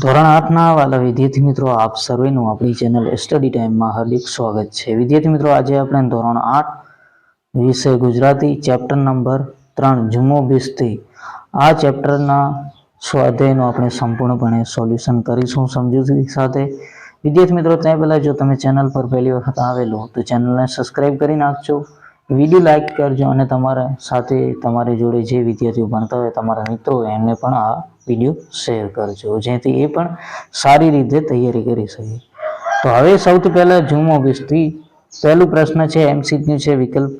ધોરણ 8ના વાલા વિદ્યાર્થી મિત્રો, આપ સર્વેનું આપણી ચેનલ સ્ટડી ટાઈમમાં હાર્દિક સ્વાગત છે. વિદ્યાર્થી મિત્રો, આજે આપણે ધોરણ 8 વિષય ગુજરાતી ચેપ્ટર નંબર 3 જુમો બિસ્તી આ ચેપ્ટરના સ્વાધ્યાયનું આપણે સંપૂર્ણપણે સોલ્યુશન કરીશું સમજૂતી સાથે. વિદ્યાર્થી મિત્રો, ત્યાં પહેલાં જો તમે ચેનલ પર પહેલી વખત આવેલો તો ચેનલને સબસ્ક્રાઈબ કરી નાખજો, વિડીયો લાઇક કરજો અને તમારા સાથે તમારી જોડે જે વિદ્યાર્થીઓ ભણતા હોય તમારા મિત્રો એમને પણ આ વિડીયો શેર કરજો, જેથી એ પણ સારી રીતે તૈયારી કરી શકે. તો હવે સૌથી પહેલા જુમો બિસ્તી પહેલું પ્રશ્ન છે, એમસીક્યુ છે. વિકલ્પ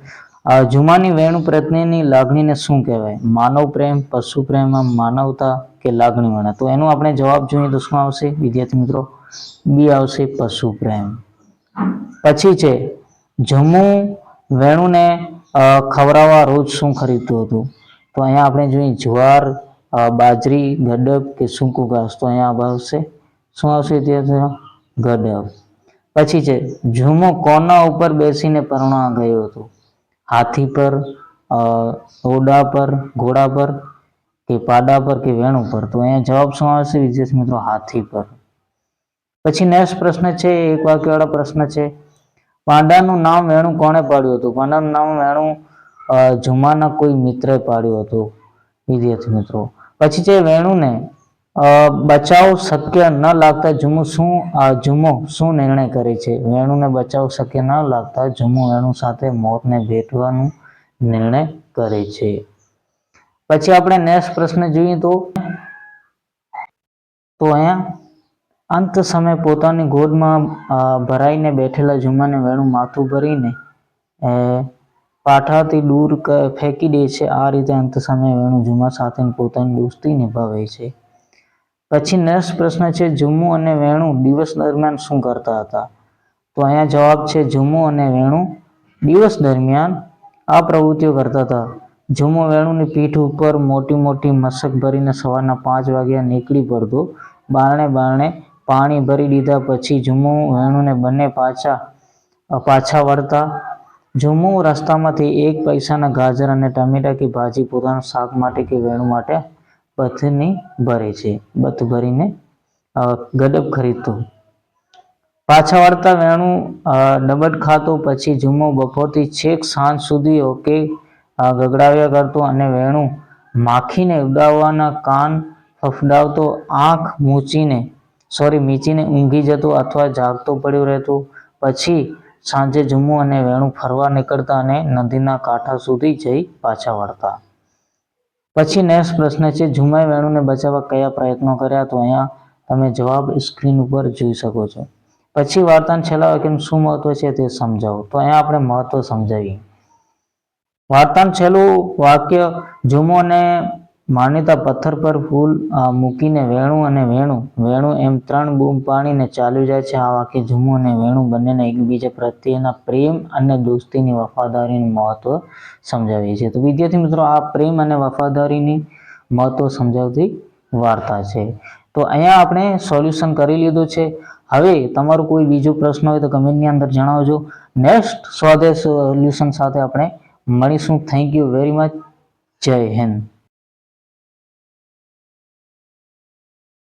જુમાની વેણુ પ્રત્યેની લાગણીને શું કહેવાય? માનવ પ્રેમ, પશુ પ્રેમ, માનવતા કે લાગણી વણા? તો એનો આપણે જવાબ જોઈએ તો શું આવશે વિદ્યાર્થી મિત્રો? બી આવશે, પશુ પ્રેમ. પછી છે, જમુ વેણુને ખવડાવવા રોજ શું ખરીદતું હતું? તો અહીંયા આપણે જોઈએ જુવાર, બાજરી, ગડબ કે સૂકું ઘાસ? તો અહીંયા આવશે શું આવશે વિદ્યાર્થીઓ? ગડબ. પછી છે, જુમો કોના ઉપર બેસીને પરણવા ગયો હતો? હાથી પર, ઘોડા પર કે પાડા પર કે વેણુ પર? તો અહીંયા જવાબ શું આવશે વિદ્યાર્થી મિત્રો? હાથી પર. પછી નેક્સ્ટ પ્રશ્ન છે, એક વાક્યવાળો પ્રશ્ન છે. પાંડાનું નામ વેણુ કોણે પાડ્યું હતું? પાંડાનું નામ વેણુ જુમાના કોઈ મિત્રે પાડ્યું હતું વિદ્યાર્થી મિત્રો. પછી છે, વેણુને બચાવ શક્ય ન લાગતા જુમો શું નિર્ણય કરે છે? વેણુને બચાવ શક્ય ન લાગતા જુમો વેણુ સાથે મોતને ભેટવાનો નિર્ણય કરે છે. પછી આપણે નેક્સ્ટ પ્રશ્ન જોઈએ તો અહીંયા અંત સમયે પોતાની ગોદમાં ભરાઈને બેઠેલા જુમાને વેણુ માથું ભરીને પાઠાથી દૂર ફેંકી દે છે. આ રીતે અંત સમયે વેણુ જુમા સાથે પોતાની દોસ્તી નિભાવે છે. પછી નેક્સ્ટ પ્રશ્ન છે, જુમો અને વેણુ દિવસ દરમિયાન શું કરતા હતા? તો અહીંયા જવાબ છે, જુમો અને વેણુ દિવસ દરમિયાન આ પ્રવૃત્તિઓ કરતા હતા. જુમો વેણુની પીઠ ઉપર મોટી મોટી મશક ભરીને સવારના 5 વાગ્યા નીકળી પડતો. બારણે પાણી ભરી દીધા પછી જુમો વેણુને બંને પાછા વળતા. જુમો રસ્તામાંથી 1 પૈસાના ગાજર અને ટમેટા કે ભાજી પોતાના શાક માટે કે વેણુ માટે બથ ભરીને ગડબ ખરીદતો. પાછા વળતા વેણુ ડબડ ખાતો. પછી જુમો બપોરથી છેક સાંજ સુધી ઓકે ગગડાવ્યા કરતો અને વેણુ માખીને ઉડાવવાના કાન ફફડાવતો. આંખ મીચીને ઊંઘી જતો અથવા જાગતો પડ્યો રહેતો. પછી સાંજે જુમો અને વેણુ ફરવા નીકળતા અને નદીના કાંઠા સુધી જઈ પાછા વળતા. પછી નેક્સ્ટ પ્રશ્ન છે, જુમાએ વેણુને બચાવવા કયા પ્રયત્નો કર્યા? તો અહીંયા તમે જવાબ સ્ક્રીન ઉપર જોઈ શકો છો. પછી વાર્તાના છેલ્લા વાક્યનું શું મહત્વ છે તે સમજાવો? તો અહીંયા આપણે મહત્વ સમજાવીએ. વાર્તાનું છેલ્લું વાક્ય, જુમો અને માનીતા પથ્થર પર ફૂલ મૂકીને વેણુ એમ 3 બૂમ પાડીને ચાલ્યું જાય છે. આ વાક્ય જુમો અને વેણુ બંનેને એકબીજા પ્રત્યેના પ્રેમ અને દોસ્તીની વફાદારીનું મહત્વ સમજાવે છે. તો વિદ્યાર્થી મિત્રો, આ પ્રેમ અને વફાદારીની મહત્વ સમજાવતી વાર્તા છે. તો અહીંયા આપણે સોલ્યુશન કરી લીધું છે. હવે તમારો કોઈ બીજો પ્રશ્ન હોય તો કમેન્ટની અંદર જણાવજો. નેક્સ્ટ સ્વાધ્યાય સોલ્યુશન સાથે આપણે મળીશું. Thank you very much. જય હિન્દ.